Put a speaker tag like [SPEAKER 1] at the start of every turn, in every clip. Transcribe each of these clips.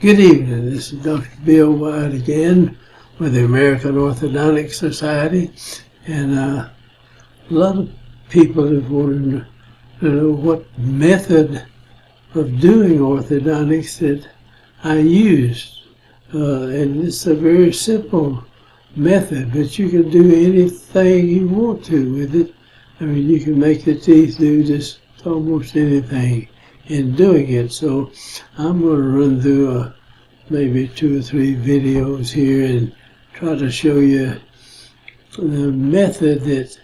[SPEAKER 1] Good evening, this is Dr. Bill White again with the American Orthodontic Society, and a lot of people have wanted to know what method of doing orthodontics that I use, and it's a very simple method, but you can do anything you want to with it. I mean, you can make the teeth do just almost anything in doing it. So I'm going to run through maybe 2 or 3 videos here and try to show you the method that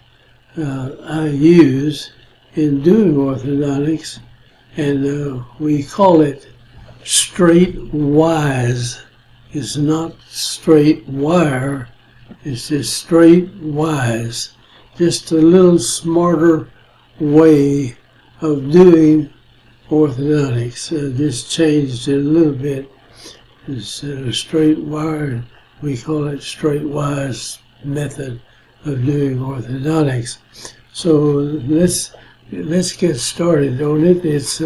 [SPEAKER 1] I use in doing orthodontics, and we call it straight wise. It's not straight wire, it's just straight wise. Just a little smarter way of doing orthodontics. Just changed it a little bit. Instead of straight wire, we call it straight wise method of doing orthodontics. So let's get started on it. It's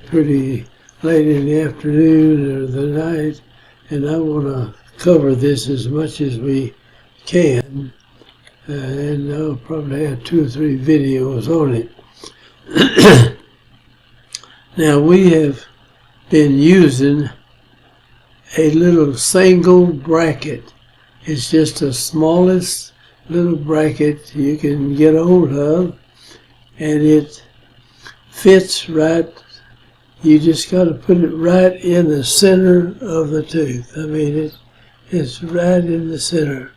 [SPEAKER 1] pretty late in the afternoon or the night, and I want to cover this as much as we can, and I'll probably have 2 or 3 videos on it. Now, we have been using a little single bracket. It's just the smallest little bracket you can get hold of, and it fits right. You just got to put it right in the center of the tooth. I mean, it's right in the center.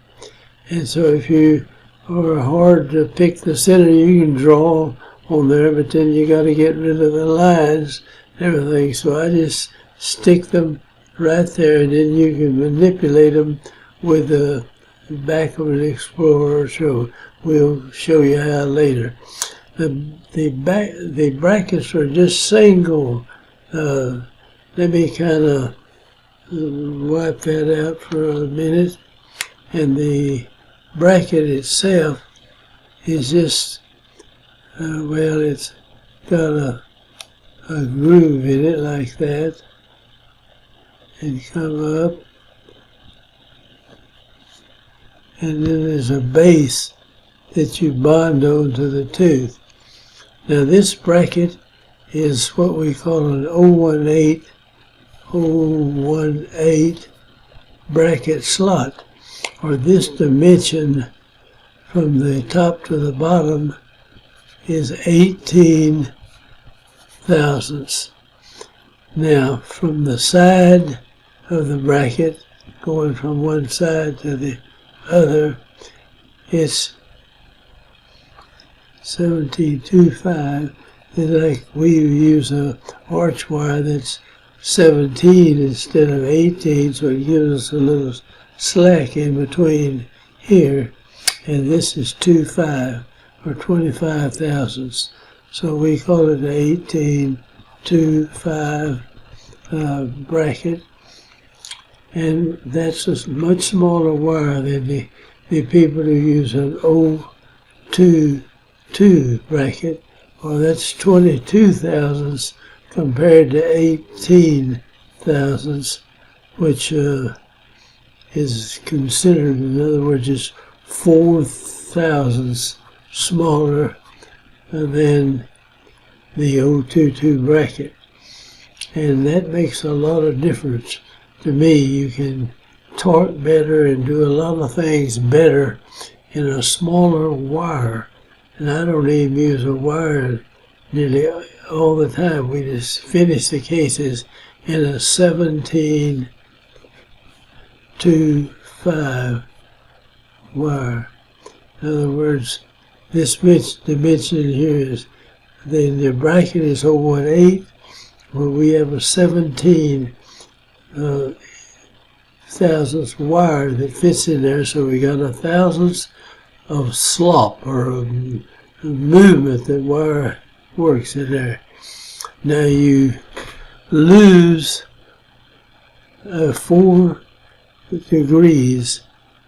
[SPEAKER 1] And so if you are hard to pick the center, you can draw on there, but then you got to get rid of the lines and everything. So I just stick them right there, and then you can manipulate them with the back of an Explorer. So we'll show you how later. The brackets are just single. Let me kind of wipe that out for a minute. And the bracket itself is just, well, it's got a groove in it like that, and come up, and then there's a base that you bond onto the tooth. Now this bracket is what we call an 018 bracket slot, or this dimension from the top to the bottom is 18 thousandths. Now from the side of the bracket, going from one side to the other, it's 17.25. It's like we use a arch wire that's 17 instead of 18, so it gives us a little slack in between here, and this is 25 or 25 thousandths. So we call it an 18.25 bracket, and that's a much smaller wire than the people who use an 022 bracket, or that's 22 thousandths compared to 18 thousandths, which is considered, in other words, is 4 thousandths smaller than the 022 bracket. And that makes a lot of difference to me. You can torque better and do a lot of things better in a smaller wire. And I don't even use a wire nearly all the time. We just finish the cases in a 17.25 wire. In other words, this dimension here is, the bracket is 018, where we have a 17 thousandths wire that fits in there, so we got a thousandths of slop, or a movement that wire works in there. Now you lose 4 degrees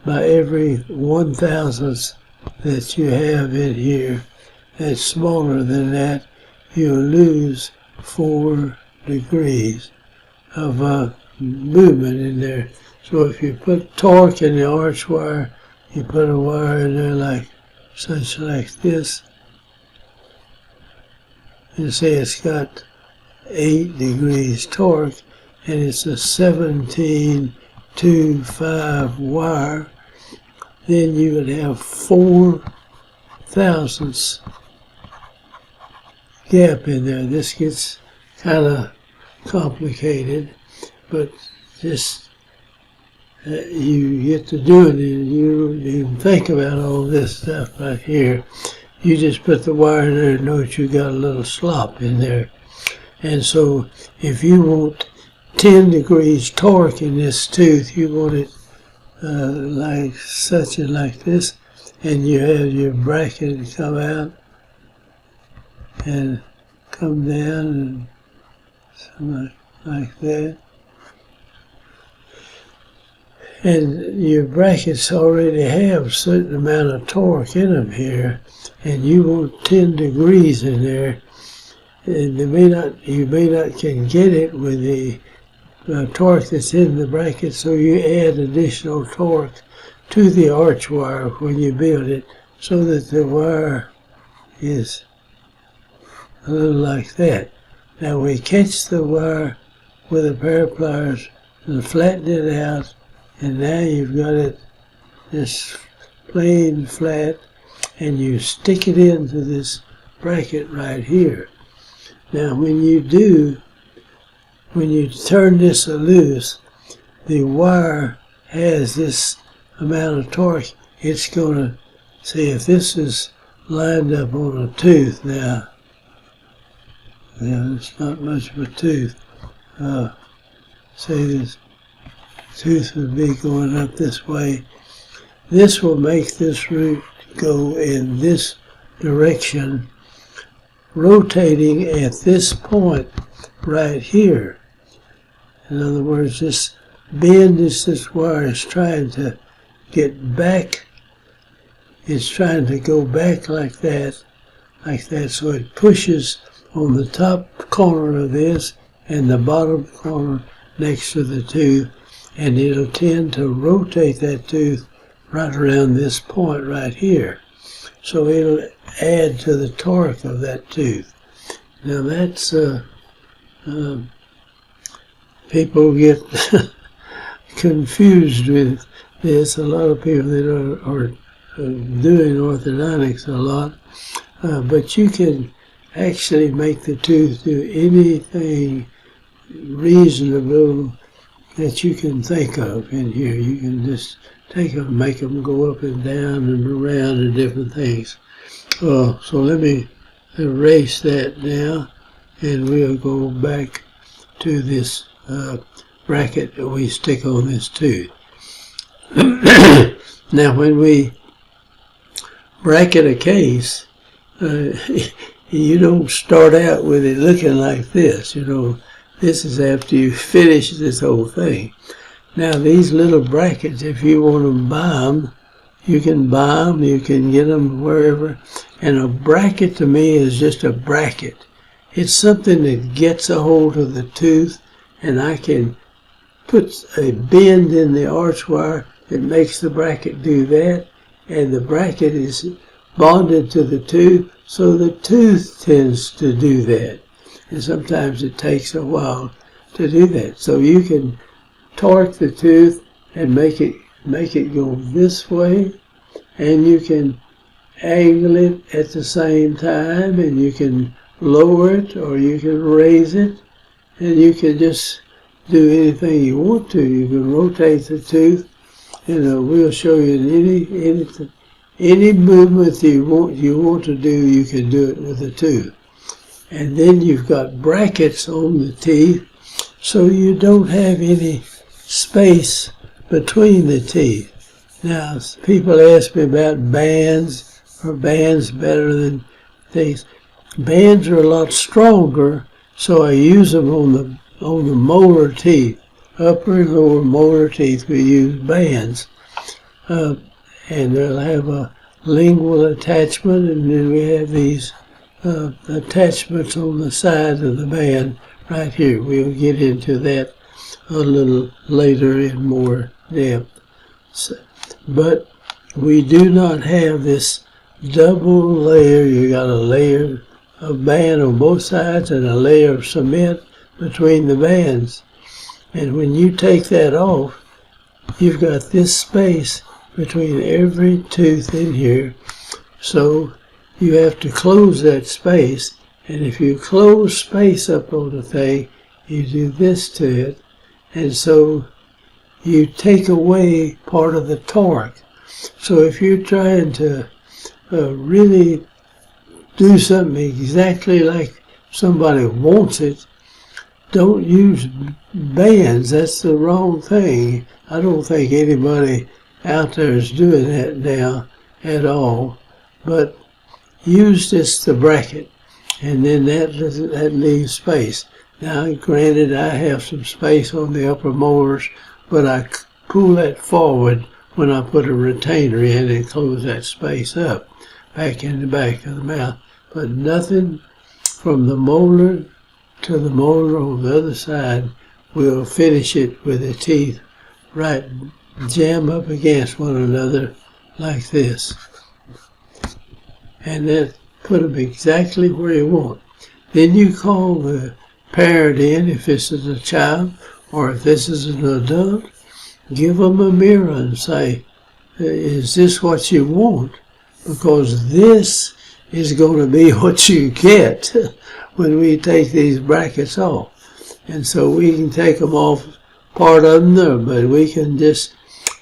[SPEAKER 1] by every 1,000th that you have in here. That's smaller than that, you'll lose 4 degrees. movement in there. So if you put torque in the arch wire, you put a wire in there like this. And say it's got 8 degrees torque, and it's a 17.25 wire. Then you would have 4 thousandths gap in there. This gets kind of complicated, but just you get to do it, and you think about all this stuff right here. You just put the wire in there and notice you got a little slop in there. And so if you want 10 degrees torque in this tooth, you want it like such and like this, and you have your bracket come out and come down and something like that. And your brackets already have a certain amount of torque in them here, and you want 10 degrees in there. And you may not can get it with the torque that's in the bracket, so you add additional torque to the arch wire when you build it, so that the wire is a little like that. Now we catch the wire with a pair of pliers and flatten it out, and now you've got it just plain flat, and you stick it into this bracket right here. Now when you turn this loose, the wire has this amount of torque. It's going to, see if this is lined up on a tooth now. Yeah, it's not much of a tooth. Say this tooth would be going up this way. This will make this root go in this direction, rotating at this point right here. In other words, this bend this wire is trying to get back. It's trying to go back like that, so it pushes on the top corner of this and the bottom corner next to the tooth, and it'll tend to rotate that tooth right around this point right here. So it'll add to the torque of that tooth. Now that's, people get confused with this. A lot of people that are doing orthodontics a lot, but you can actually make the tooth do anything reasonable that you can think of in here. You can just take them, make them go up and down and around and different things. So let me erase that now, and we'll go back to this bracket that we stick on this tooth. Now when we bracket a case, you don't start out with it looking like this. This is after you finish this whole thing. Now these little brackets, if you want to buy them, you can buy them, you can get them wherever. And a bracket to me is just a bracket. It's something that gets a hold of the tooth, and I can put a bend in the arch wire that makes the bracket do that, and the bracket is bonded to the tooth, so the tooth tends to do that. And sometimes it takes a while to do that. So you can torque the tooth and make it go this way, and you can angle it at the same time, and you can lower it or you can raise it, and you can just do anything you want to. You can rotate the tooth, and we'll show you any movement you want to do. You can do it with the tooth. And then you've got brackets on the teeth, so you don't have any space between the teeth. Now, people ask me about bands. Are bands better than things? Bands are a lot stronger, so I use them on the molar teeth. Upper and lower molar teeth, we use bands. And they'll have a lingual attachment, and then we have these attachments on the side of the band right here. We'll get into that a little later in more depth. But we do not have this double layer. You got a layer of band on both sides and a layer of cement between the bands. And when you take that off, you've got this space between every tooth in here. So you have to close that space. And if you close space up on the thing, you do this to it. And so you take away part of the torque. So if you're trying to really do something exactly like somebody wants it, don't use bands. That's the wrong thing. I don't think anybody out there is doing that now at all. But use the bracket, and then that leaves space. Now, granted, I have some space on the upper molars, but I pull that forward when I put a retainer in and close that space up back in the back of the mouth. But nothing from the molar to the molar on the other side will finish it with the teeth right jam up against one another like this. And then put them exactly where you want. Then you call the parent in if this is a child, or if this is an adult. Give them a mirror and say, is this what you want? Because this is going to be what you get when we take these brackets off. And so we can take them off, part of them there, but we can just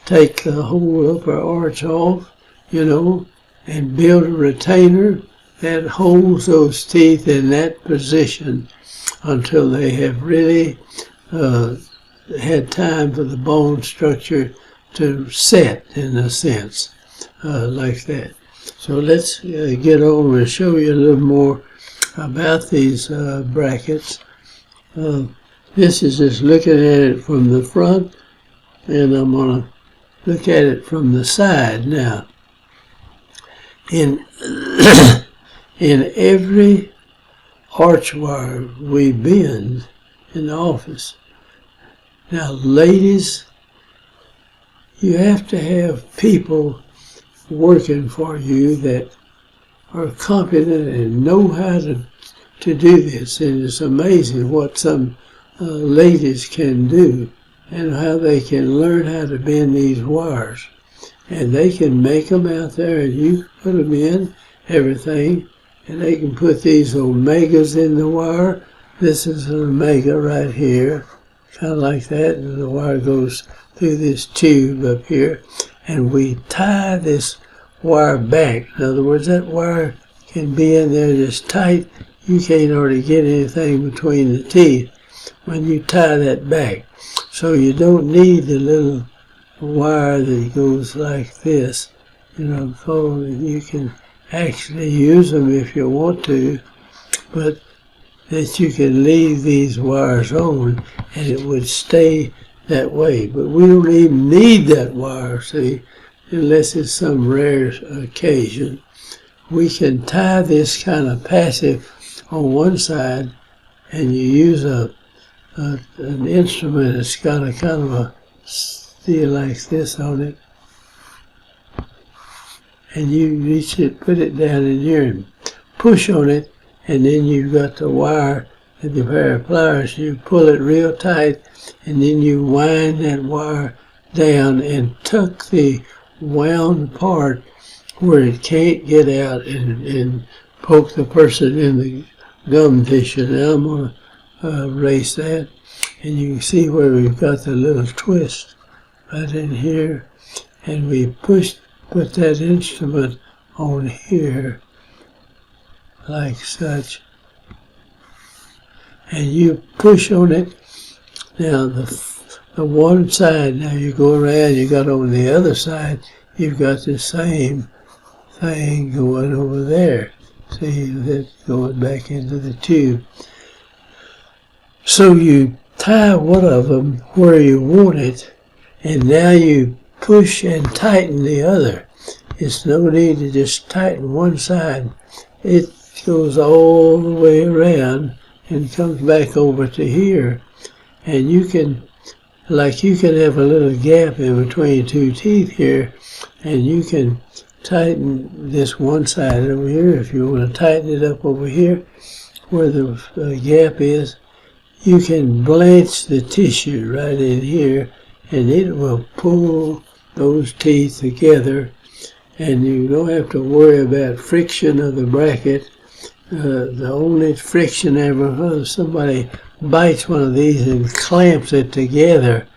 [SPEAKER 1] take the whole upper arch off, and build a retainer that holds those teeth in that position until they have really had time for the bone structure to set, in a sense, like that. So let's get on and show you a little more about these brackets. This is just looking at it from the front, and I'm going to look at it from the side now. In every arch wire we bend in the office. Now, ladies, you have to have people working for you that are competent and know how to do this. And it's amazing what some ladies can do and how they can learn how to bend these wires. And they can make them out there, and you put them in, everything, and they can put these omegas in the wire. This is an omega right here, kind of like that, and the wire goes through this tube up here, and we tie this wire back. In other words, that wire can be in there just tight. You can't hardly get anything between the teeth when you tie that back. So you don't need the little wire that goes like this, you can actually use them if you want to, but that you can leave these wires on and it would stay that way. But we don't even need that wire, see, unless it's some rare occasion. We can tie this kind of passive on one side, and you use an instrument that's got a kind of a steel like this on it, and you reach it, put it down in here and push on it, and then you've got the wire with the pair of pliers. You pull it real tight, and then you wind that wire down and tuck the wound part where it can't get out and poke the person in the gum tissue. Now I'm going to erase that, and you can see where we've got the little twist right in here, and we put that instrument on here like such, and you push on it. Now the one side, now you go around, you got on the other side, you've got the same thing going over there. See, that's going back into the tube. So you tie one of them where you want it, and now you push and tighten the other. It's no need to just tighten one side. It goes all the way around and comes back over to here. And you can like you can have a little gap in between two teeth here, and you can tighten this one side over here. If you want to tighten it up over here where the gap is, you can blanch the tissue right in here, and it will pull those teeth together, and you don't have to worry about friction of the bracket. The only friction ever, somebody bites one of these and clamps it together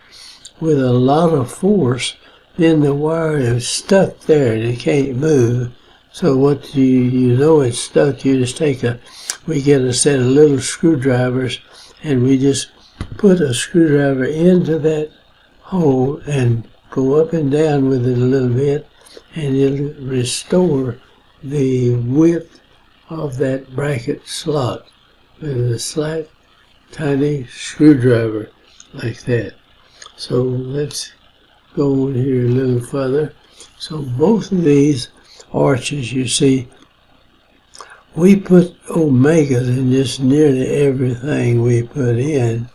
[SPEAKER 1] with a lot of force, then the wire is stuck there and it can't move. So what you know it's stuck, you just we get a set of little screwdrivers, and we just put a screwdriver into that hole and go up and down with it a little bit, and it'll restore the width of that bracket slot with a slight tiny screwdriver like that. So let's go on here a little further. So both of these arches, you see, we put omegas in just nearly everything we put in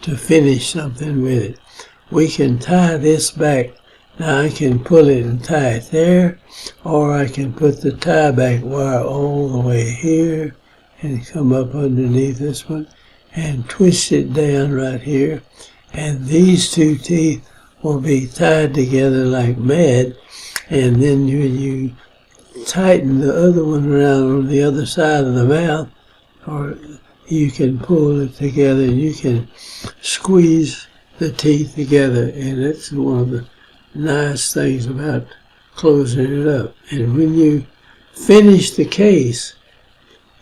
[SPEAKER 1] to finish something with it. We can tie this back. Now I can pull it and tie it there, or I can put the tie back wire all the way here and come up underneath this one and twist it down right here, and these two teeth will be tied together like mad, and then you tighten the other one around on the other side of the mouth, or you can pull it together and you can squeeze the teeth together, and that's one of the nice things about closing it up. And when you finish the case,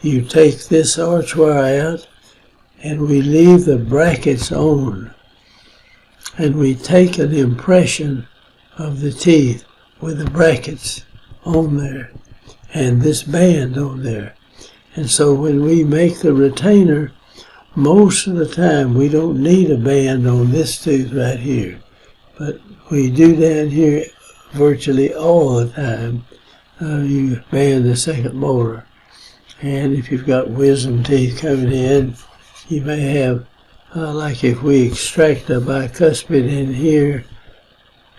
[SPEAKER 1] you take this arch wire out and we leave the brackets on, and we take an impression of the teeth with the brackets on there and this band on there. And so when we make the retainer, most of the time we don't need a band on this tooth right here, but we do down here virtually all the time. You band the second molar, and if you've got wisdom teeth coming in, you may have like if we extract a bicuspid in here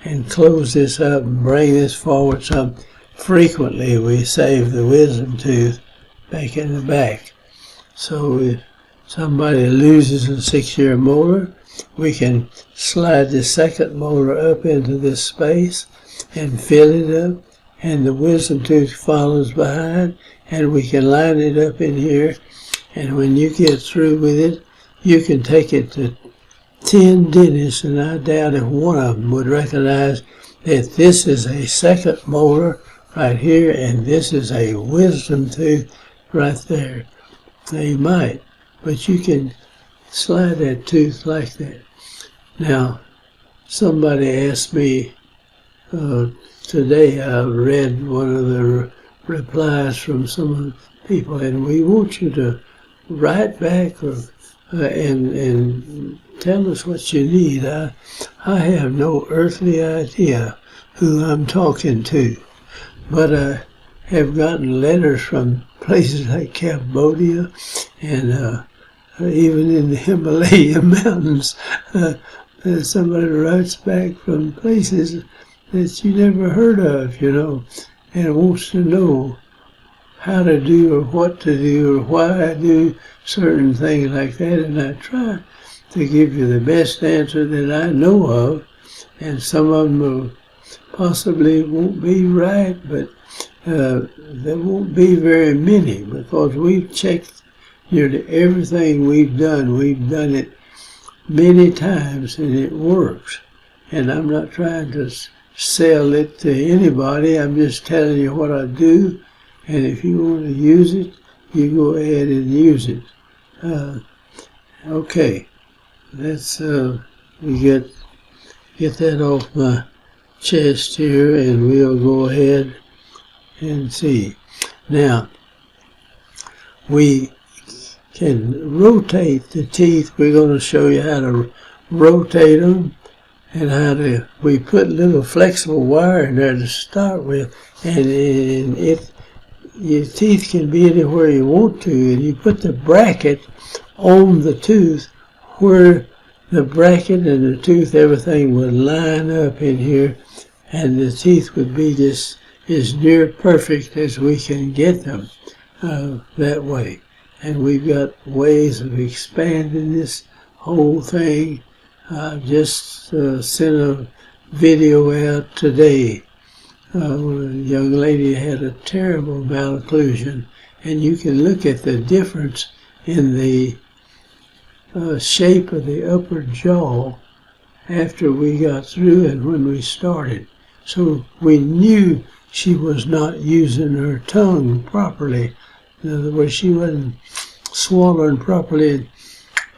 [SPEAKER 1] and close this up and bring this forward some, frequently we save the wisdom tooth back in the back. So if somebody loses a 6-year molar, we can slide the second molar up into this space and fill it up, and the wisdom tooth follows behind, and we can line it up in here, and when you get through with it, you can take it to 10 dentists, and I doubt if one of them would recognize that this is a second molar right here and this is a wisdom tooth right there. They might, but you can slide that tooth like that. Now, somebody asked me today, I read one of the replies from some of the people, and we want you to write back or and tell us what you need. I have no earthly idea who I'm talking to, but I have gotten letters from places like Cambodia and even in the Himalaya mountains. Somebody writes back from places that you never heard of, and wants to know how to do or what to do or why I do certain things like that, and I try to give you the best answer that I know of, and some of them possibly won't be right, but there won't be very many, because we've checked nearly everything we've done. We've done it many times and it works, and I'm not trying to sell it to anybody. I'm just telling you what I do, and if you want to use it, you go ahead and use it. Okay, let's we get that off my chest here, and we'll go ahead and see. Now, we can rotate the teeth. We're going to show you how to rotate them, and we put little flexible wire in there to start with, and your teeth can be anywhere you want to, and you put the bracket on the tooth where the bracket and the tooth, everything would line up in here, and the teeth would be just as near perfect as we can get them that way. And we've got ways of expanding this whole thing. I just sent a video out today. A young lady had a terrible malocclusion, and you can look at the difference in the shape of the upper jaw after we got through and when we started. So we knew she was not using her tongue properly. In other words, she wasn't swallowing properly and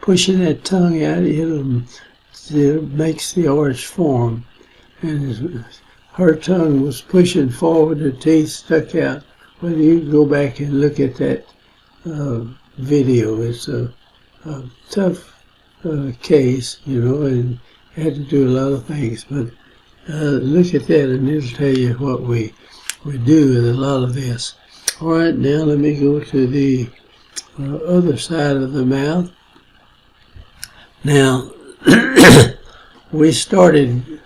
[SPEAKER 1] pushing that tongue out. It makes the arch form. And her tongue was pushing forward, the teeth stuck out. Well, you can go back and look at that video. It's a tough case, you know, and had to do a lot of things. But look at that, and it'll tell you what we do with a lot of this. All right, now let me go to the other side of the mouth. Now, we started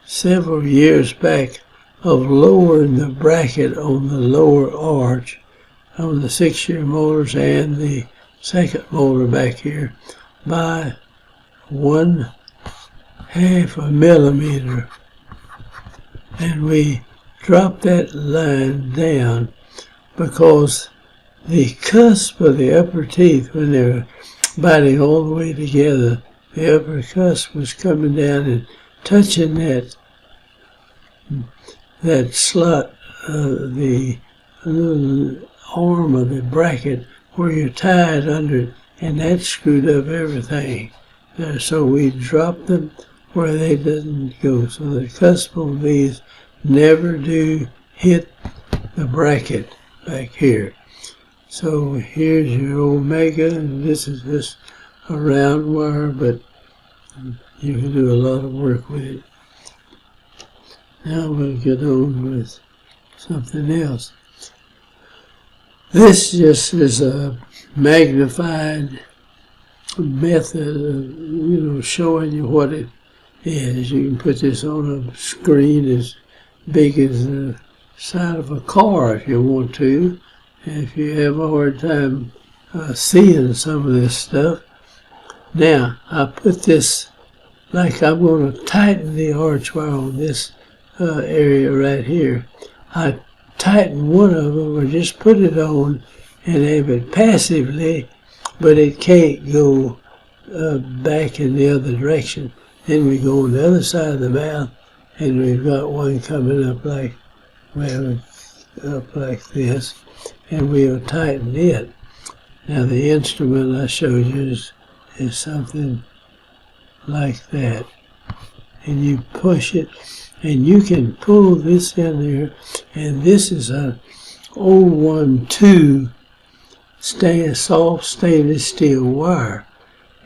[SPEAKER 1] several years back of lowering the bracket on the lower arch on the 6-year molars and the second molar back here by 1/2 millimeter. And we dropped that line down because the cusp of the upper teeth, when they're biting all the way together, the upper cusp was coming down and touching that slot, the little arm of the bracket where you're tied under it, and that screwed up everything. So we dropped them where they didn't go. So the cusp on these never do hit the bracket back here. So here's your omega, and this is just a round wire, but you can do a lot of work with it. Now we'll get on with something else. This just is a magnified method of, showing you what it is. You can put this on a screen as big as the side of a car if you want to. And if you have a hard time seeing some of this stuff. Now, I put this like I'm going to tighten the arch wire on this area right here. I tighten one of them or just put it on and have it passively, but it can't go back in the other direction. Then we go on the other side of the mouth, and we've got one coming up like, up like this, and we'll tighten it. Now the instrument I showed you is something like that. And you push it, and you can pull this in there, and this is a 012 soft stainless steel wire.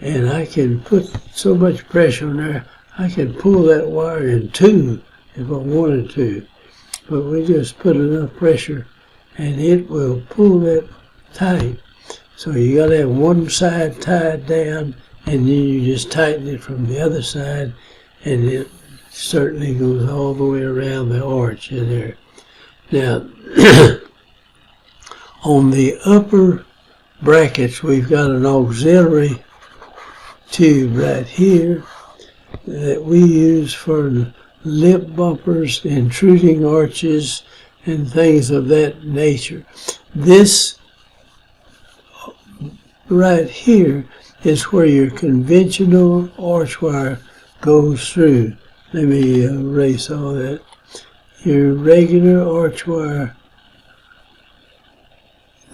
[SPEAKER 1] And I can put so much pressure on there, I can pull that wire in two if I wanted to. But we just put enough pressure and it will pull that tight. So you got to have one side tied down, and then you just tighten it from the other side, and it certainly goes all the way around the arch in there. Now, on the upper brackets, we've got an auxiliary tube right here that we use for lip bumpers, intruding arches, and things of that nature. This right here is where your conventional arch wire goes through. Let me erase all that. Your regular arch wire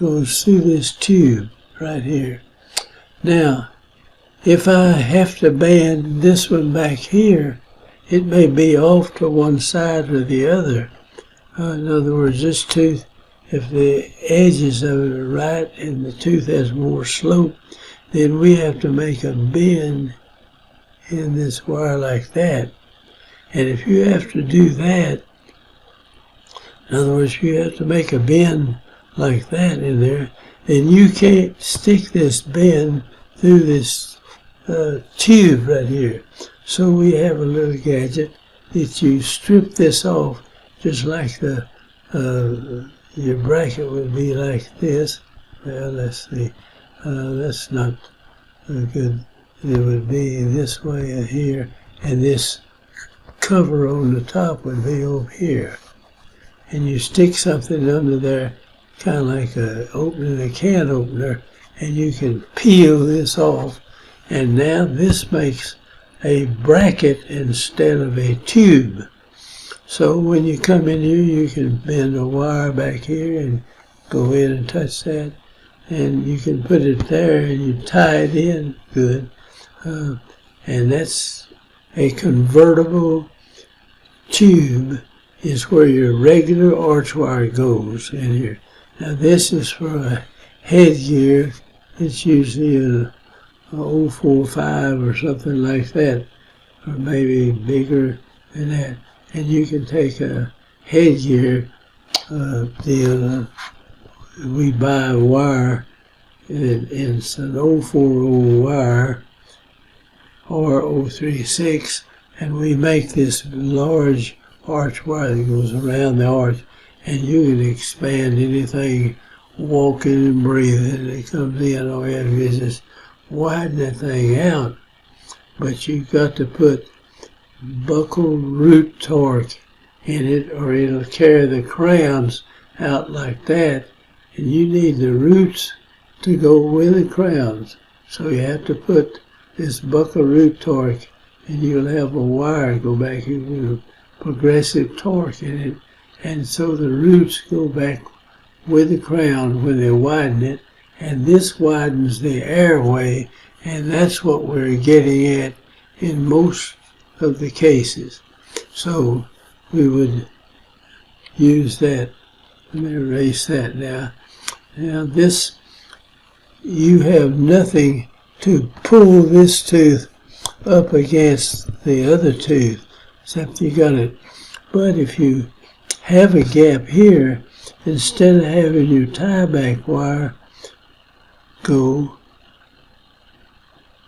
[SPEAKER 1] goes through this tube right here. Now, if I have to band this one back here, it may be off to one side or the other. In other words, this tooth, if the edges of it are right and the tooth has more slope, then we have to make a bend in this wire like that. And if you have to do that, in other words, you have to make a bend like that in there, then you can't stick this bend through this tube right here. So we have a little gadget that you strip this off, just like the your bracket would be like this. Well, let's see. That's not good. It would be this way here, and this cover on the top would be over here. And you stick something under there, kind of like opening a can opener, and you can peel this off. And now this makes a bracket instead of a tube. So when you come in here, you can bend a wire back here and go in and touch that. And you can put it there and you tie it in good. And that's a convertible tube, is where your regular arch wire goes in here. Now this is for a headgear. It's usually a 045 or something like that, or maybe bigger than that. And you can take a headgear deal. We buy a wire, and it's an 040 wire or 036, and we make this large arch wire that goes around the arch, and you can expand anything walking and breathing that comes in. All you have to do is just widen that thing out. But you've got to put buccal root torque in it, or it'll carry the crowns out like that, and you need the roots to go with the crowns. So you have to put this buccal root torque, and you'll have a wire go back with progressive torque in it, and so the roots go back with the crown when they widen it, and this widens the airway, and that's what we're getting at in most of the cases. So we would use that. Let me erase that now. Now this, you have nothing to pull this tooth up against the other tooth, except you got it. But if you have a gap here, instead of having your tie-back wire go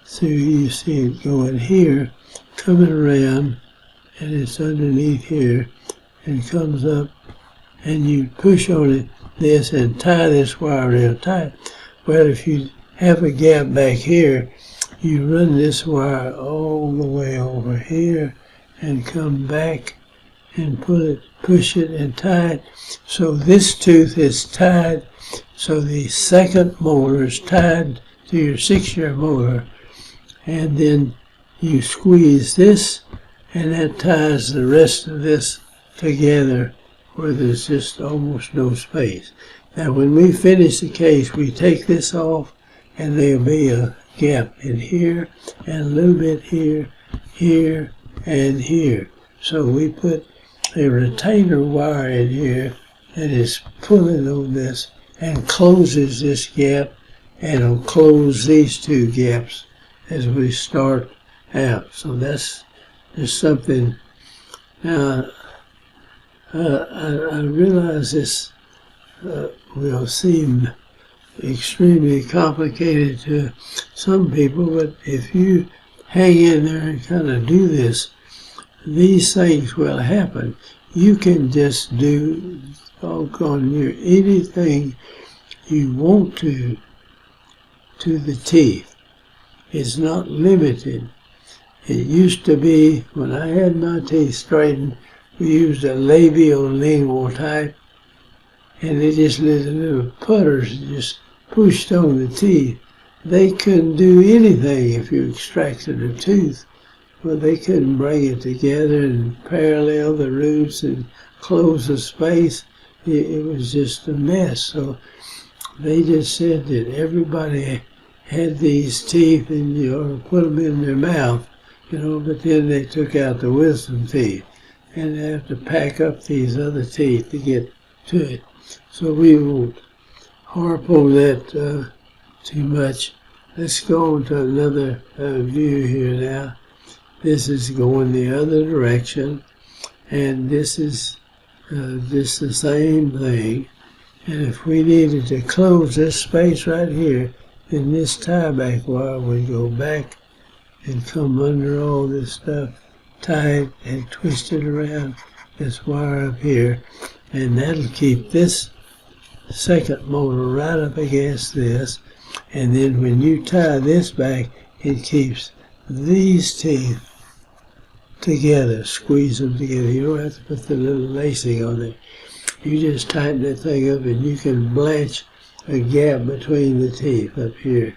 [SPEAKER 1] through, you see it going here, coming around, and it's underneath here, and comes up, and you push on it, this, and tie this wire real tight. Well, if you have a gap back here, you run this wire all the way over here, and come back, and push it and tie it. So this tooth is tied, so the second molar is tied to your 6-year molar, and then you squeeze this, and that ties the rest of this together where there's just almost no space. Now when we finish the case, we take this off, and there'll be a gap in here, and a little bit here, here, and here. So we put a retainer wire in here that is pulling on this and closes this gap, and it'll close these two gaps as we start out. So that's just something. Now I realize this will seem extremely complicated to some people, but if you hang in there and kind of do this, these things will happen. You can just do anything you want to the teeth. It's not limited. It used to be, when I had my teeth straightened, we used a labial-lingual type, and they just little putters just pushed on the teeth. They couldn't do anything if you extracted a tooth. Well, they couldn't bring it together and parallel the roots and close the space. It was just a mess. So they just said that everybody had these teeth, and you ought to put them in their mouth, but then they took out the wisdom teeth, and they have to pack up these other teeth to get to it. So we won't harp on that too much. Let's go on to another view here now. This is going the other direction, and this is just the same thing. And if we needed to close this space right here, then this tie-back wire would go back and come under all this stuff tight and twist it around this wire up here, and that'll keep this second molar right up against this. And then when you tie this back, it keeps these teeth together, squeeze them together. You don't have to put the little lacing on it. You just tighten that thing up, and you can blanch a gap between the teeth up here,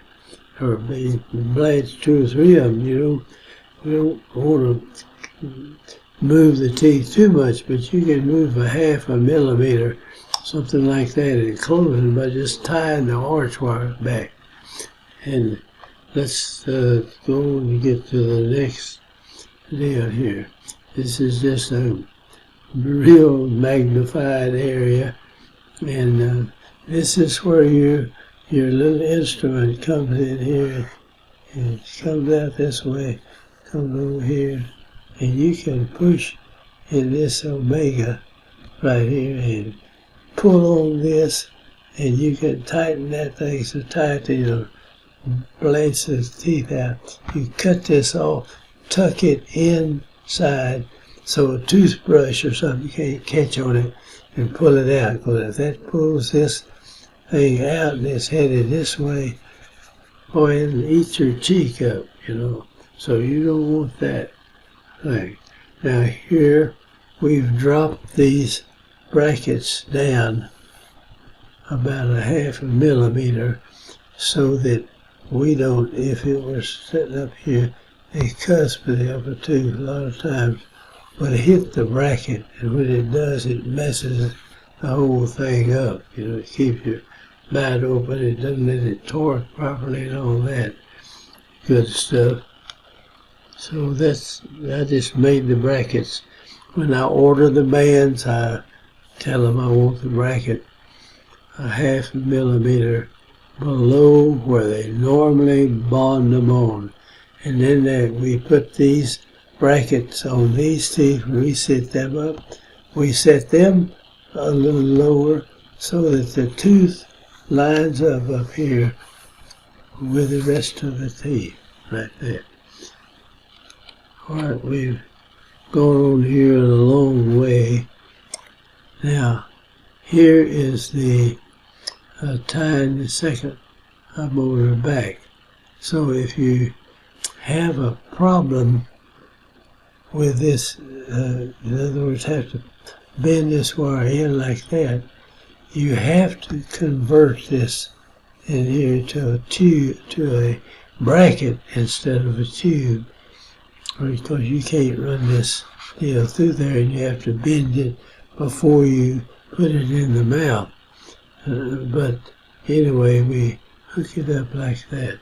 [SPEAKER 1] or blanch 2 or 3 of them. You don't want to move the teeth too much, but you can move a 1/2 millimeter, something like that, and close it by just tying the arch wire back. And let's go and get to the next deal here. This is just a real magnified area, and this is where your little instrument comes in here, and it comes out this way, comes over here, and you can push in this omega right here and pull on this, and you can tighten that thing so tight that blanch the teeth out. You cut this off, tuck it inside so a toothbrush or something can't catch on it and pull it out, because if that pulls this thing out and it's headed this way, boy, it'll eat your cheek up, so you don't want that thing. Now here we've dropped these brackets down about a 1/2 millimeter so that we don't, if it were sitting up here, a cusp of the upper tooth a lot of times would hit the bracket, and when it does, it messes the whole thing up. It keeps your bite open, it doesn't let it torque properly and all that good stuff. So I just made the brackets. When I order the bands, I tell them I want the bracket a 1/2 millimeter below where they normally bond them on. And then we put these brackets on these teeth. When we set them up, we set them a little lower so that the tooth lines up here with the rest of the teeth, like that. Alright, we've gone on here a long way. Now, here is the tying the second molar back. So if you have a problem with this, in other words, have to bend this wire in like that, you have to convert this in here to a tube, to a bracket instead of a tube, because you can't run this deal through there, and you have to bend it before you put it in the mouth. But anyway, we hook it up like that.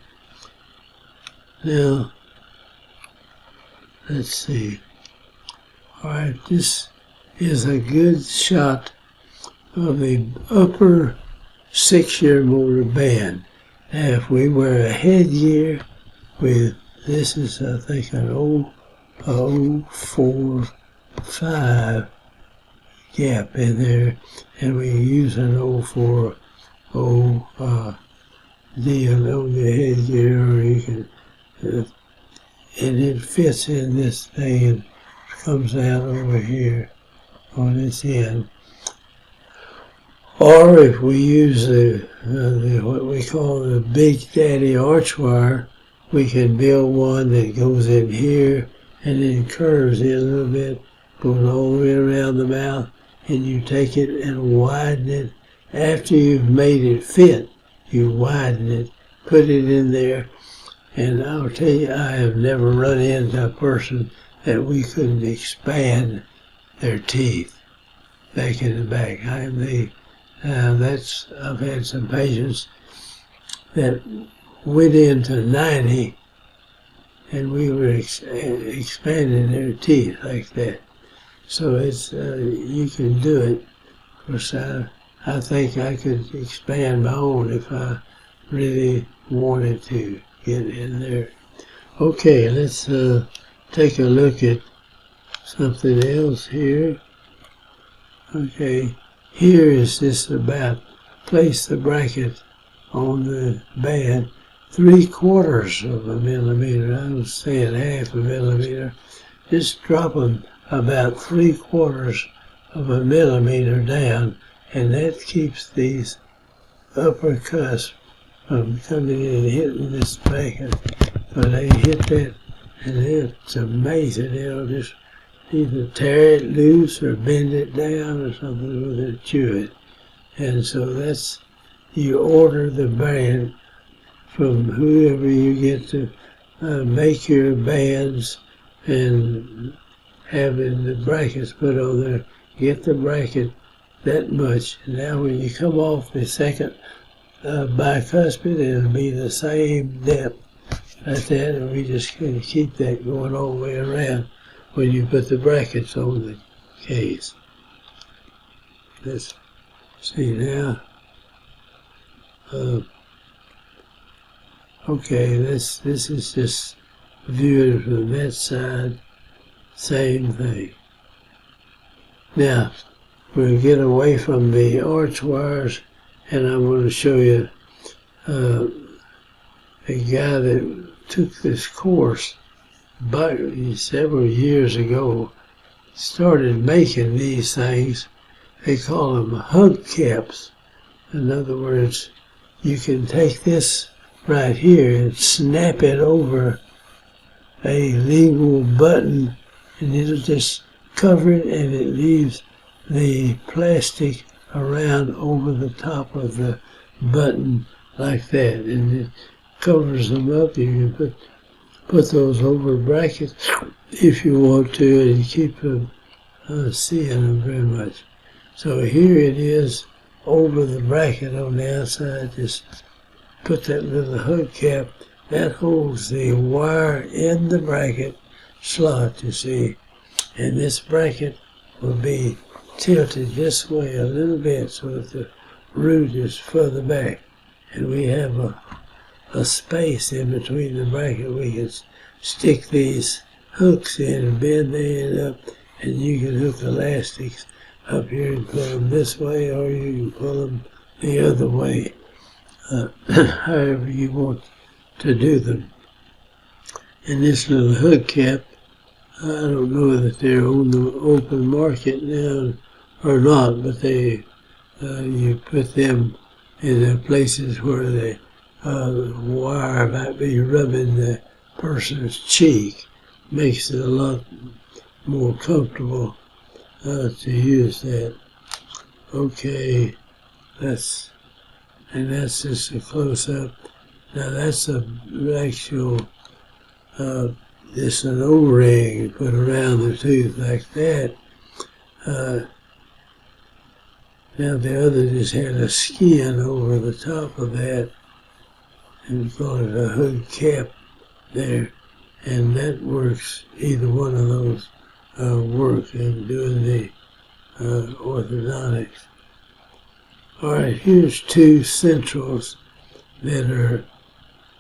[SPEAKER 1] Now, let's see. Alright, this is a good shot of the upper 6-year molar band. Now, if we wear a headgear with, this is I think an 0.045 gap in there, and we use an 0.40 deal on the headgear, or you can, and it fits in this thing and comes out over here on this end. Or if we use the what we call the Big Daddy arch wire, we can build one that goes in here and then curves in a little bit, goes all the way around the mouth, and you take it and widen it. After you've made it fit, you widen it, put it in there, and I'll tell you, I have never run into a person that we couldn't expand their teeth back in the back. I've had some patients that went into 90 and we were expanding their teeth like that. So it's you can do it. Of course, I think I could expand my own if I really wanted to get in there. Okay, let's take a look at something else here. Okay, here is this about place the bracket on the band. 3/4 of a millimeter. I was saying half a millimeter. Just drop them about 3/4 of a millimeter down, and that keeps these upper cusps from coming in and hitting this bracket. But they hit that, and it's amazing. They'll just either tear it loose or bend it down or something with it, chew it. And so that's, you order the brand from whoever you get to make your bands and having the brackets put on there. Get the bracket that much. Now when you come off the second bicuspid, it'll be the same depth like that, and we just can keep that going all the way around when you put the brackets on the case. Let's see now. Okay, this is just viewed from that side, same thing. Now, we'll get away from the arch wires, and I'm going to show you a guy that took this course several years ago, started making these things. They call them hug caps. In other words, you can take this right here and snap it over a lingual button, and it'll just cover it, and it leaves the plastic around over the top of the button like that, and it covers them up. You can put those over brackets if you want to, and keep them seeing them very much. So here it is over the bracket on the outside. Just put that little hug cap that holds the wire in the bracket slot, you see, and this bracket will be tilted this way a little bit so that the root is further back, and we have a space in between the bracket. We can stick these hooks in and bend the end up, and you can hook elastics up here and pull them this way, or you can pull them the other way, however you want to do them. And this little hook cap, I don't know that they're on the open market now or not, but they you put them in the places where the wire might be rubbing the person's cheek. Makes it a lot more comfortable to use that. Okay, that's just a close-up. Now that's an actual, it's an O-ring you put around the tooth like that. Now the other just had a skin over the top of that, and we call it a hood cap there, and that works. Either one of those work in doing the orthodontics. Alright, here's two centrals that are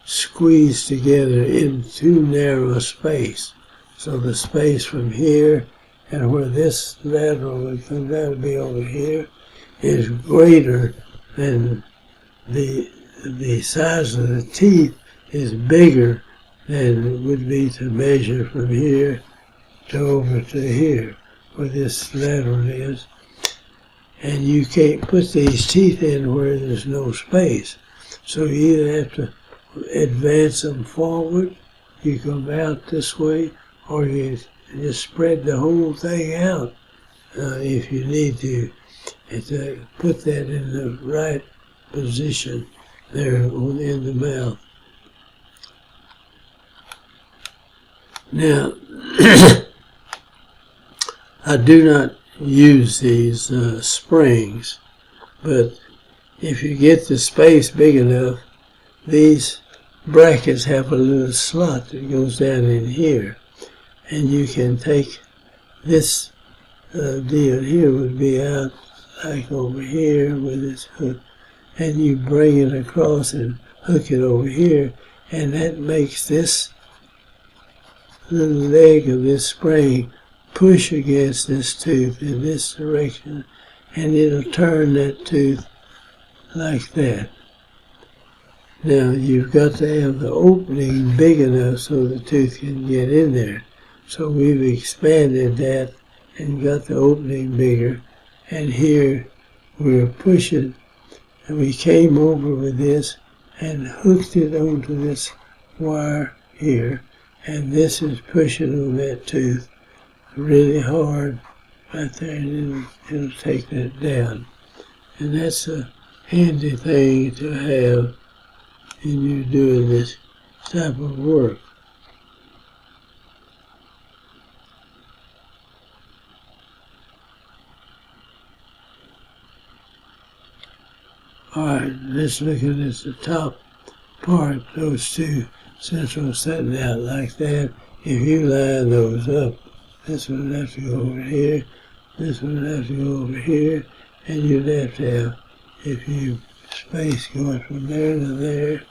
[SPEAKER 1] squeezed together in too narrow a space. So the space from here and where this lateral would come down to be over here is greater than the size of the teeth is bigger than it would be to measure from here to over to here where this lateral is. And you can't put these teeth in where there's no space. So you either have to advance them forward, you come out this way, or you just spread the whole thing out if you need to. And to put that in the right position there in the mouth. Now, I do not use these springs, but if you get the space big enough, these brackets have a little slot that goes down in here, and you can take this deal here would be out like over here with this hook, and you bring it across and hook it over here, and that makes this little leg of this spring push against this tooth in this direction, and it'll turn that tooth like that. Now you've got to have the opening big enough so the tooth can get in there. So we've expanded that and got the opening bigger. And here we're pushing, and we came over with this and hooked it onto this wire here. And this is pushing on that tooth really hard right there, and it'll take that down. And that's a handy thing to have when you're doing this type of work. Alright, let's look at this, the top part, those two central setting out like that. If you line those up, this one would have to go over here, this one would have to go over here, and you'd have to have, if you space going from there to there.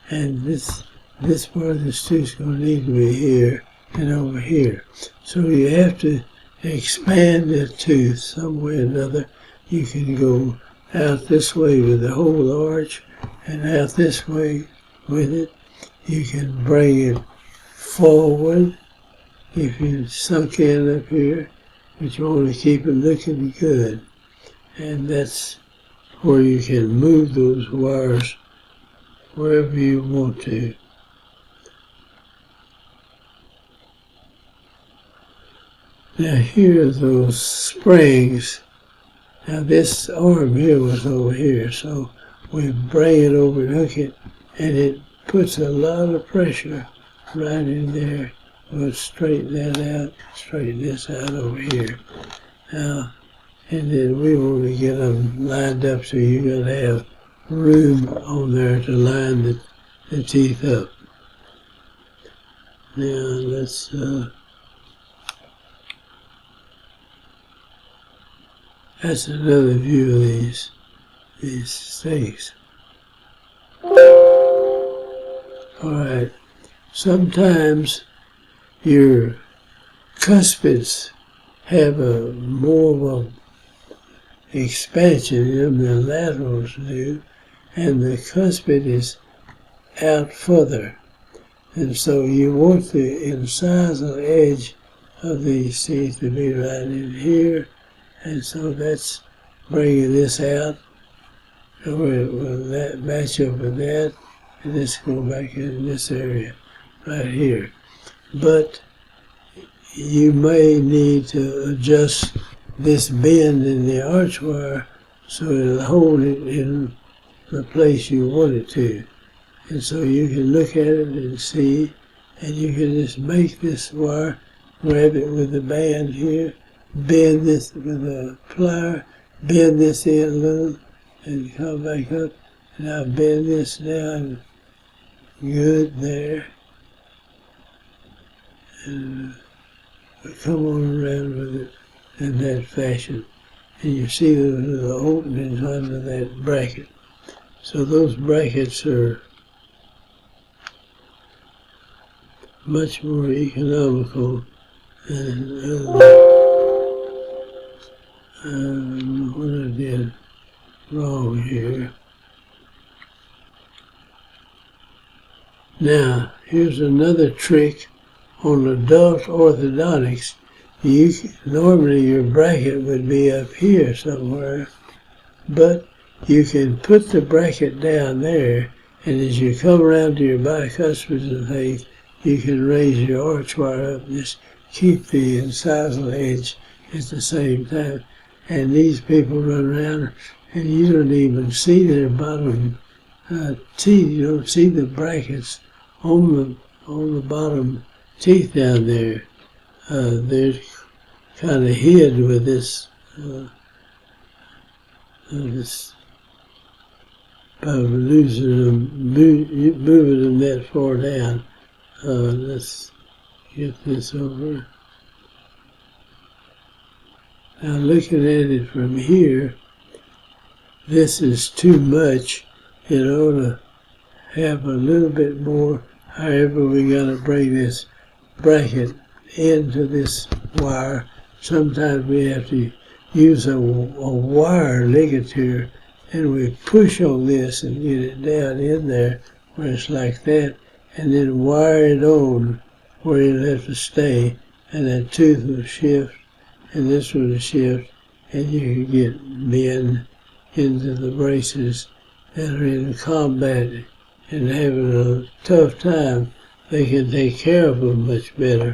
[SPEAKER 1] And this part of this tooth's going to need to be here and over here. So you have to expand the tooth some way or another. You can go out this way with the whole arch and out this way with it. You can bring it forward if you sunk in up here, but you want to keep it looking good. And that's where you can move those wires wherever you want to. Now here are those springs. Now this arm here was over here, so we bring it over and hook it, and it puts a lot of pressure right in there. We'll straighten that out, straighten this out over here. Now, and then we want to get them lined up, so you're going to have room on there to line the teeth up. Now let's that's another view of these stakes. Alright, sometimes your cuspids have a more of a expansion in them than laterals do, and the cuspid is out further. And so you want the incisal edge of these teeth to be right in here, and so that's bringing this out. Will that match up with that, and this go back in this area right here. But you may need to adjust this bend in the arch wire so it'll hold it in the place you want it to. And so you can look at it and see, and you can just make this wire, grab it with the band here, bend this with a plier, bend this in a little, and come back up, and I'll bend this down good there, and come on around with it in that fashion. And you see the little openings under that bracket. So those brackets are much more economical than what I did wrong here. Now, here's another trick on adult orthodontics. Normally your bracket would be up here somewhere, but you can put the bracket down there, and as you come around to your bicuspids and things, you can raise your arch wire up, just keep the incisal edge at the same time. And these people run around and you don't even see their bottom teeth. You don't see the brackets on the bottom teeth down there. They're kind of hid with this by losing them, moving them that far down. Let's get this over. Now looking at it from here, this is too much. It ought to have a little bit more. However, we got to bring this bracket into this wire. Sometimes we have to use a wire ligature and we push on this and get it down in there where it's like that, and then wire it on where it'll have to stay, and that tooth will shift, and this one will shift, and you can get men into the braces that are in combat and having a tough time. They can take care of them much better.